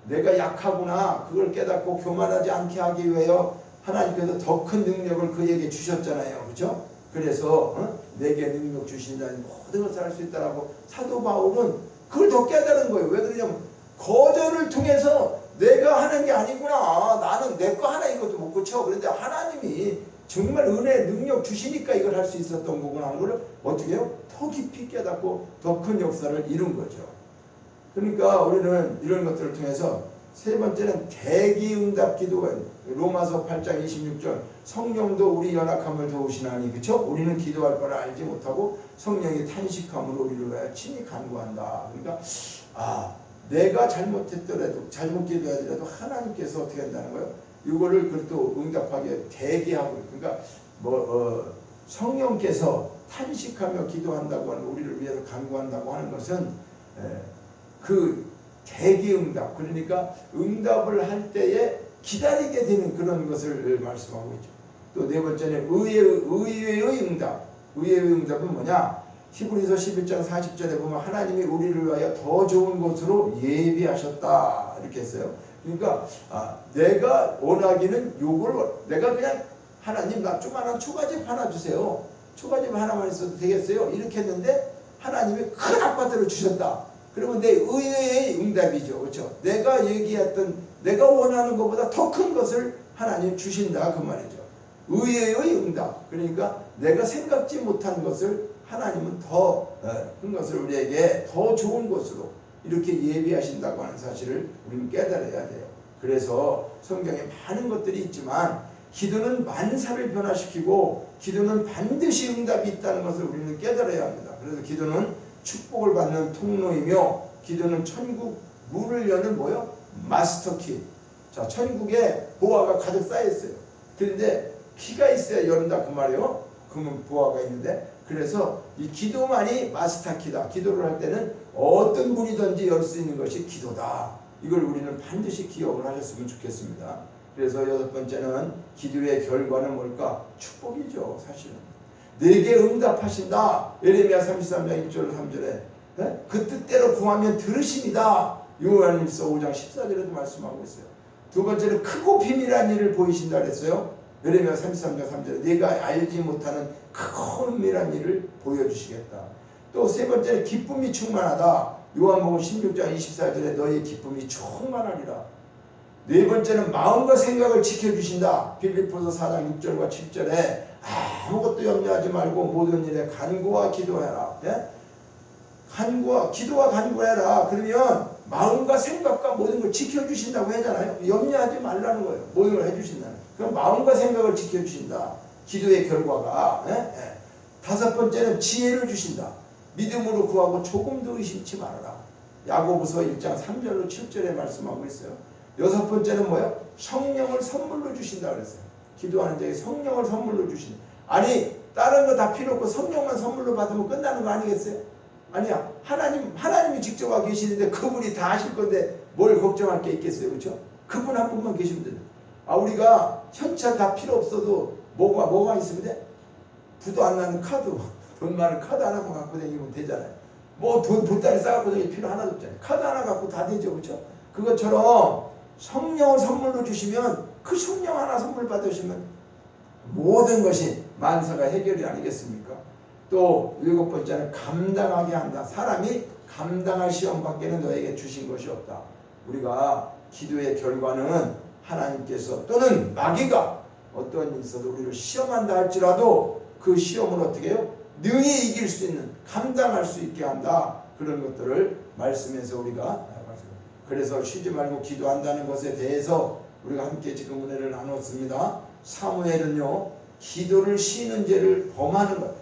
내가 약하구나 그걸 깨닫고 교만하지 않게 하기 위하여 하나님께서 더 큰 능력을 그에게 주셨잖아요. 그렇죠? 그래서 내게 능력 주신다는 모든 것을 할 수 있다라고 사도 바울은 그걸 더 깨달은 거예요. 왜 그러냐면 거절을 통해서 내가 하는 게 아니구나. 나는 내 거 하나 이것도 못 고쳐. 그런데 하나님이 정말 은혜 능력 주시니까 이걸 할 수 있었던 거구나 하는 걸 어떻게 해요? 더 깊이 깨닫고 더 큰 역사를 이룬 거죠. 그러니까 우리는 이런 것들을 통해서 세 번째는 대기응답 기도가 로마서 8장 26절 성령도 우리 연약함을 도우시나니 그렇죠? 우리는 기도할 바를 알지 못하고 성령이 탄식함으로 우리를 위하여 친히 간구한다. 그러니까 내가 잘못했더라도 잘못 기도하더라도 하나님께서 어떻게 한다는 거예요? 이거를 그래도 응답하게 대기하고 그러니까 성령께서 탄식하며 기도한다고 하는 우리를 위해서 간구한다고 하는 것은 그 대기응답 그러니까 응답을 할 때에 기다리게 되는 그런 것을 말씀하고 있죠. 또 네 번째는 의외의 응답. 의외의 응답은 뭐냐? 히브리서 11장 40절에 보면 하나님이 우리를 위하여 더 좋은 곳으로 예비하셨다 이렇게 했어요. 그러니까 내가 원하기는 요걸 내가 그냥 하나님 나 조그마한 초가집 하나 주세요. 초가집 하나만 있어도 되겠어요. 이렇게 했는데 하나님이 큰 아파트를 주셨다. 그러면 내 의외의 응답이죠. 그렇죠? 내가 얘기했던 내가 원하는 것보다 더 큰 것을 하나님 주신다 그 말이죠. 의외의 응답. 그러니까 내가 생각지 못한 것을 하나님은 더 큰 것을 우리에게 더 좋은 것으로 이렇게 예비하신다고 하는 사실을 우리는 깨달아야 돼요. 그래서 성경에 많은 것들이 있지만 기도는 만사를 변화시키고 기도는 반드시 응답이 있다는 것을 우리는 깨달아야 합니다. 그래서 기도는 축복을 받는 통로이며 기도는 천국 문을 여는 마스터키. 자, 천국에 보화가 가득 쌓여 있어요. 그런데 키가 있어야 열린다 그 말이에요. 그러면 보화가 있는데 그래서 이 기도만이 마스터키다. 기도를 할 때는 어떤 문이든지 열 수 있는 것이 기도다. 이걸 우리는 반드시 기억을 하셨으면 좋겠습니다. 그래서 6번째는 기도의 결과는 뭘까? 축복이죠. 사실은. 내게 응답하신다. 예레미야 33장 1절 3절에 그 뜻대로 구하면 들으십니다. 요한일서 5장 14절에도 말씀하고 있어요. 두 번째는 크고 비밀한 일을 보이신다 그랬어요. 예레미야 33장 3절에 내가 알지 못하는 크고 은밀한 일을 보여주시겠다. 또 세 번째는 기쁨이 충만하다. 요한복음 16장 24절에 너의 기쁨이 충만하리라. 네 번째는 마음과 생각을 지켜주신다. 빌립보서 4장 6절과 7절에 아무것도 염려하지 말고 모든 일에 간구와 기도해라. 기도와 간구해라. 그러면 마음과 생각과 모든 걸 지켜주신다고 하잖아요. 염려하지 말라는 거예요. 모든 걸 해주신다는. 그럼 마음과 생각을 지켜주신다. 기도의 결과가. 다섯 번째는 지혜를 주신다. 믿음으로 구하고 조금도 의심치 말아라. 야고보서 1장 3절로 7절에 말씀하고 있어요. 여섯 번째는 성령을 선물로 주신다 그랬어요. 기도하는 자에게 성령을 선물로 주신다. 아니 다른 거 다 필요 없고 성령만 선물로 받으면 끝나는 거 아니겠어요? 아니야. 하나님이 직접 와 계시는데 그분이 다 하실 건데 뭘 걱정할 게 있겠어요. 그렇죠? 그분 한 분만 계시면 돼요. 우리가 현찰 다 필요 없어도 뭐가 있으면 돼? 부도 안 나는 카드, 돈 많은 카드 하나만 갖고 다니면 되잖아요. 뭐 돈 보따리 싸갖고 다닐 필요 하나도 없잖아요. 카드 하나 갖고 다 되죠, 그렇죠? 그것처럼 성령을 선물로 주시면 그 성령 하나 선물 받으시면 모든 것이 만사가 해결이 아니겠습니까? 또 7번째는 감당하게 한다. 사람이 감당할 시험밖에는 너에게 주신 것이 없다. 우리가 기도의 결과는 하나님께서 또는 마귀가 어떤 일이 있어도 우리를 시험한다 할지라도 그 시험을 어떻게 해요? 능히 이길 수 있는, 감당할 수 있게 한다. 그런 것들을 말씀에서 우리가, 그래서 쉬지 말고 기도한다는 것에 대해서 우리가 함께 지금 은혜를 나눴습니다. 사무엘은요, 기도를 쉬는 죄를 범하는 것,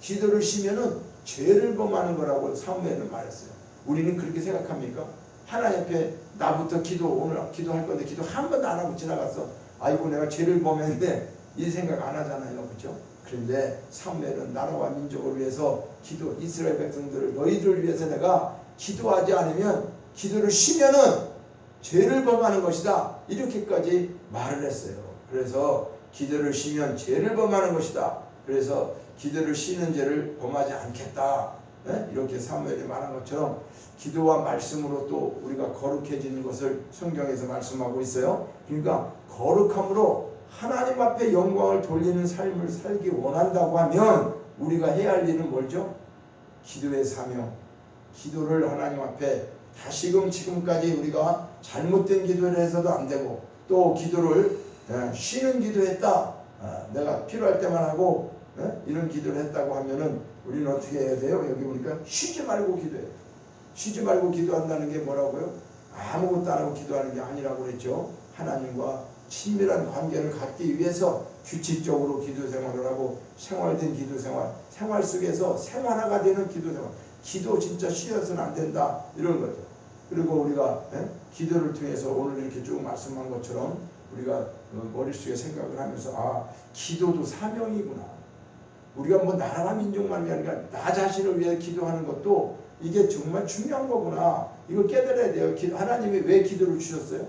기도를 쉬면은 죄를 범하는 거라고 사무엘은 말했어요. 우리는 그렇게 생각합니까? 하나님 앞에 나부터 오늘 기도할 건데 기도 한 번도 안 하고 지나갔어. 아이고 내가 죄를 범했는데 이 생각 안 하잖아요, 그렇죠? 그런데 사무엘은 나라와 민족을 위해서 이스라엘 백성들을 너희들을 위해서 내가 기도하지 않으면 기도를 쉬면은 죄를 범하는 것이다. 이렇게까지 말을 했어요. 그래서 기도를 쉬면 죄를 범하는 것이다. 그래서 기도를 쉬는 죄를 범하지 않겠다. 이렇게 사무엘이 말한 것처럼 기도와 말씀으로 또 우리가 거룩해지는 것을 성경에서 말씀하고 있어요. 그러니까 거룩함으로 하나님 앞에 영광을 돌리는 삶을 살기 원한다고 하면 우리가 해야 할 일은 뭘죠? 기도의 사명. 기도를 하나님 앞에 다시금 지금까지 우리가 잘못된 기도를 해서도 안 되고 또 기도를 쉬는 기도했다. 내가 필요할 때만 하고 이런 기도를 했다고 하면은 우리는 어떻게 해야 돼요? 여기 보니까 쉬지 말고 기도해요. 쉬지 말고 기도한다는 게 뭐라고요? 아무것도 안 하고 기도하는 게 아니라고 그랬죠. 하나님과 친밀한 관계를 갖기 위해서 규칙적으로 기도 생활을 하고 생활된 기도 생활 속에서 생활화가 되는 기도 생활. 기도 진짜 쉬어서는 안 된다. 이런 거죠. 그리고 우리가 기도를 통해서 오늘 이렇게 쭉 말씀한 것처럼 우리가 머릿속에 생각을 하면서 기도도 사명이구나. 우리가 뭐 나라와 민족만이 아니라 나 자신을 위해 기도하는 것도 이게 정말 중요한 거구나. 이걸 깨달아야 돼요. 하나님이 왜 기도를 주셨어요?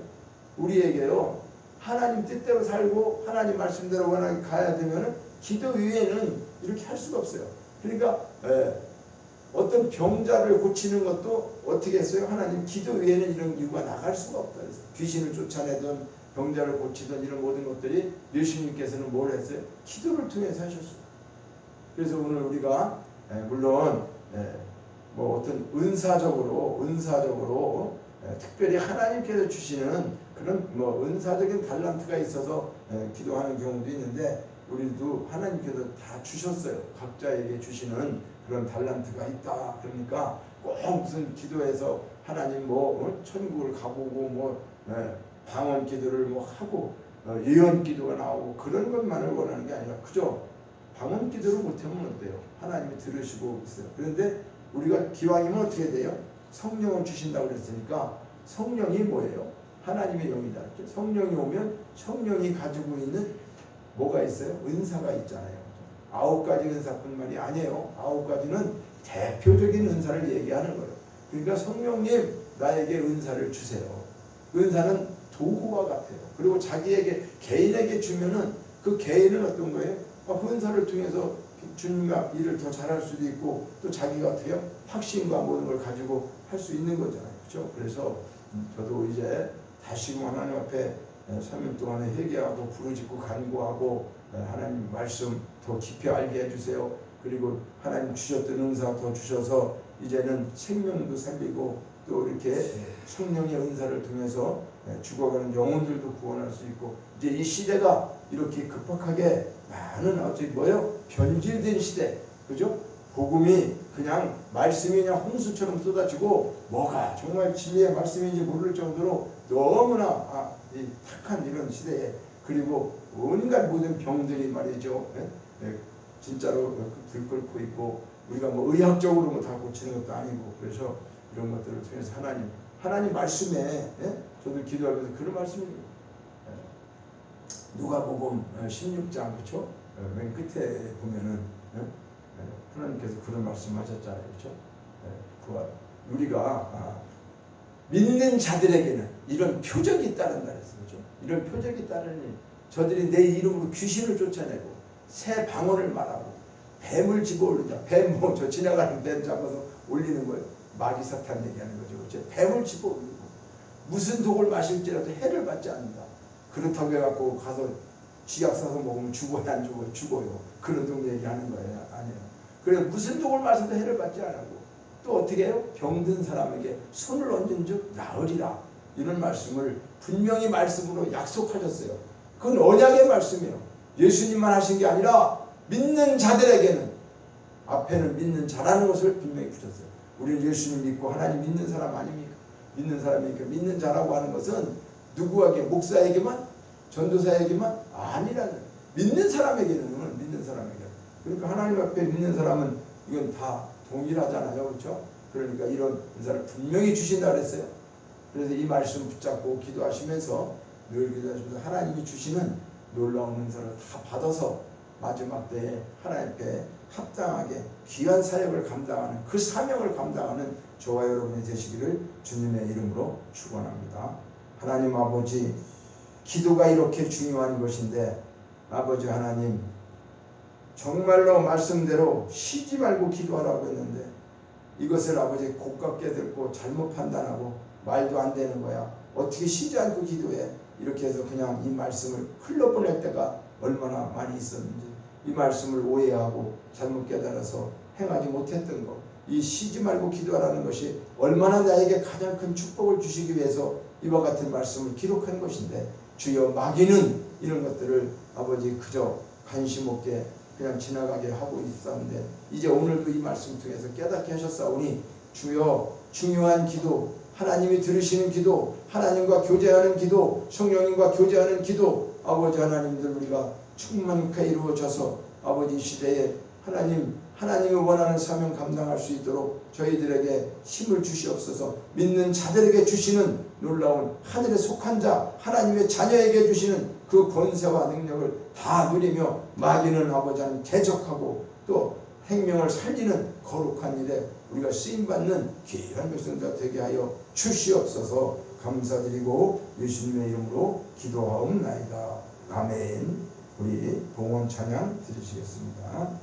우리에게요. 하나님 뜻대로 살고 하나님 말씀대로 가야 되면 기도 외에는 이렇게 할 수가 없어요. 그러니까 어떤 병자를 고치는 것도 어떻게 했어요? 하나님 기도 외에는 이런 이유가 나갈 수가 없다. 그래서 귀신을 쫓아내든 병자를 고치든 이런 모든 것들이 예수님께서는 뭘 했어요? 기도를 통해서 하셨어요. 그래서 오늘 우리가 물론 뭐 어떤 은사적으로 특별히 하나님께서 주시는 그런 뭐 은사적인 달란트가 있어서 기도하는 경우도 있는데 우리도 하나님께서 다 주셨어요. 각자에게 주시는 그런 달란트가 있다. 그러니까 꼭 무슨 기도해서 하나님 천국을 가보고 방언 기도를 하고 예언 기도가 나오고 그런 것만을 원하는 게 아니라 그죠? 방언 기도를 못하면 어때요? 하나님이 들으시고 있어요. 그런데 우리가 기왕이면 어떻게 돼요? 성령을 주신다고 그랬으니까 성령이 뭐예요? 하나님의 영이다. 성령이 오면 성령이 가지고 있는 뭐가 있어요? 은사가 있잖아요. 9가지 은사뿐만이 아니에요. 9가지는 대표적인 은사를 얘기하는 거예요. 그러니까 성령님 나에게 은사를 주세요. 은사는 도구와 같아요. 그리고 자기에게 개인에게 주면은 그 개인은 어떤 거예요? 그 은사를 통해서 주님 앞 일을 더 잘할 수도 있고 또 자기가 어떻게 해요? 확신과 모든 걸 가지고 할 수 있는 거잖아요. 그렇죠? 그래서 저도 이제 다시금 하나님 앞에 3일 동안에 회개하고 부르짖고 간구하고 하나님 말씀 더 깊이 알게 해주세요. 그리고 하나님 주셨던 은사 더 주셔서 이제는 생명도 살리고 또 이렇게 성령의 은사를 통해서 죽어가는 영혼들도 구원할 수 있고 이제 이 시대가 이렇게 급박하게 많은 변질된 시대, 그죠? 복음이 그냥 말씀이 그냥 홍수처럼 쏟아지고 뭐가 정말 진리의 말씀인지 모를 정도로 너무나 이 탁한 이런 시대에 그리고 온갖 모든 병들이 말이죠. 진짜로 들끓고 있고 우리가 의학적으로 다 고치는 것도 아니고 그래서 이런 것들을 통해서 하나님 말씀에 저도 기도하면서 그런 말씀이 누가복음 16장 그렇죠? 맨 끝에 보면은 하나님께서 그런 말씀하셨잖아요, 그렇죠? 우리가 믿는 자들에게는 이런 표적이 따른다 그랬어요, 그렇죠? 이런 표적이 따르니 저들이 내 이름으로 귀신을 쫓아내고 새 방언을 말하고 뱀을 집어올리자. 뱀 뭐 저 지나가는 뱀 잡아서 올리는 거예요. 마귀 사탄 얘기하는 거죠. 뱀을 집어올리고 무슨 독을 마실지라도 해를 받지 않는다. 그렇다고 해갖고 가서 쥐약 사서 먹으면 죽어요 안 죽어요? 죽어요. 그런 독 얘기하는 거예요. 아니에요. 그래서 무슨 독을 마셔도 해를 받지 않고 또 어떻게 해요? 병든 사람에게 손을 얹은 즉 나으리라. 이런 말씀을 분명히 말씀으로 약속하셨어요. 그건 언약의 말씀이에요. 예수님만 하신 게 아니라 믿는 자들에게는 앞에는 믿는 자라는 것을 분명히 붙였어요. 우리는 예수님 믿고 하나님 믿는 사람 아닙니까? 믿는 사람이니까 믿는 자라고 하는 것은 누구에게? 목사에게만? 전도사에게만? 아니라는 믿는 사람에게는 믿는 사람에게. 그러니까 하나님 앞에 믿는 사람은 이건 다 동일하잖아요. 그렇죠? 그러니까 이런 은사를 분명히 주신다 그랬어요. 그래서 이 말씀 붙잡고 기도하시면서 늘 기도하시면서 하나님이 주시는 놀라운 은사를 다 받아서 마지막 때에 하나님 앞에 합당하게 귀한 사역을 감당하는 그 사명을 감당하는 저와 여러분이 되시기를 주님의 이름으로 축원합니다. 하나님 아버지, 기도가 이렇게 중요한 것인데 아버지 하나님 정말로 말씀대로 쉬지 말고 기도하라고 했는데 이것을 아버지 고깝게 듣고 잘못 판단하고 말도 안 되는 거야. 어떻게 쉬지 않고 기도해? 이렇게 해서 그냥 이 말씀을 흘러보낼 때가 얼마나 많이 있었는지 이 말씀을 오해하고 잘못 깨달아서 행하지 못했던 것, 이 쉬지 말고 기도하라는 것이 얼마나 나에게 가장 큰 축복을 주시기 위해서 이와 같은 말씀을 기록한 것인데 주여 마귀는 이런 것들을 아버지 그저 관심 없게 그냥 지나가게 하고 있었는데 이제 오늘도 이 말씀 통해서 깨닫게 하셨사오니 주여 중요한 기도, 하나님이 들으시는 기도, 하나님과 교제하는 기도, 성령님과 교제하는 기도 아버지 하나님들 우리가 충만케 이루어져서 아버지 시대에 하나님이 원하는 사명 감당할 수 있도록 저희들에게 힘을 주시옵소서. 믿는 자들에게 주시는 놀라운 하늘에 속한 자 하나님의 자녀에게 주시는 그 권세와 능력을 다 누리며 마귀는 아버지 하나님 대적하고 또 생명을 살리는 거룩한 일에 우리가 쓰임받는 귀한 백성자 되게 하여 주시옵소서. 감사드리고 예수님의 이름으로 기도하옵나이다. 아멘. 우리 봉헌 찬양 드리시겠습니다.